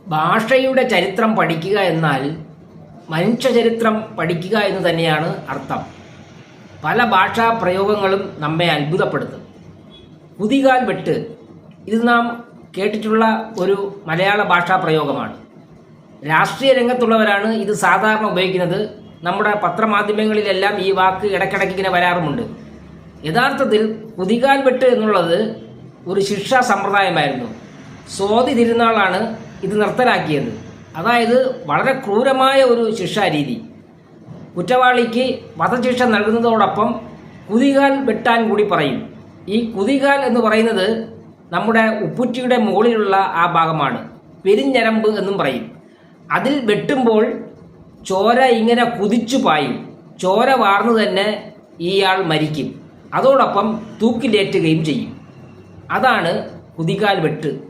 ഭാഷയുടെ ചരിത്രം പഠിക്കുക എന്നാൽ മനുഷ്യചരിത്രം പഠിക്കുക എന്ന് തന്നെയാണ് അർത്ഥം. പല ഭാഷാ പ്രയോഗങ്ങളും നമ്മെ അത്ഭുതപ്പെടുത്തും. കുതികാൽ വെട്ട്, ഇത് നാം കേട്ടിട്ടുള്ള ഒരു മലയാള ഭാഷാ പ്രയോഗമാണ്. രാഷ്ട്രീയ രംഗത്തുള്ളവരാണ് ഇത് സാധാരണ ഉപയോഗിക്കുന്നത്. നമ്മുടെ പത്രമാധ്യമങ്ങളിലെല്ലാം ഈ വാക്ക് ഇടയ്ക്കിടയ്ക്ക് ഇങ്ങനെ വരാറുമുണ്ട്. യഥാർത്ഥത്തിൽ കുതികാൽ വെട്ട് എന്നുള്ളത് ഒരു ശിക്ഷാ സമ്പ്രദായമായിരുന്നു. സ്വാതി തിരുനാളാണ് ഇത് നിർത്തലാക്കിയത്. അതായത് വളരെ ക്രൂരമായ ഒരു ശിക്ഷാരീതി. കുറ്റവാളിക്ക് വധശിക്ഷ നൽകുന്നതോടൊപ്പം കുതികാൽ വെട്ടാൻ കൂടി പറയും. ഈ കുതികാൽ എന്ന് പറയുന്നത് നമ്മുടെ ഉപ്പുറ്റിയുടെ മുകളിലുള്ള ആ ഭാഗമാണ്. പെരിഞ്ഞരമ്പ് എന്നും പറയും. അതിൽ വെട്ടുമ്പോൾ ചോര ഇങ്ങനെ കുതിച്ചു പായും. ചോര വാർന്നു തന്നെ ഇയാൾ മരിക്കും. അതോടൊപ്പം തൂക്കിലേറ്റുകയും ചെയ്യും. അതാണ് കുതികാൽ വെട്ട്.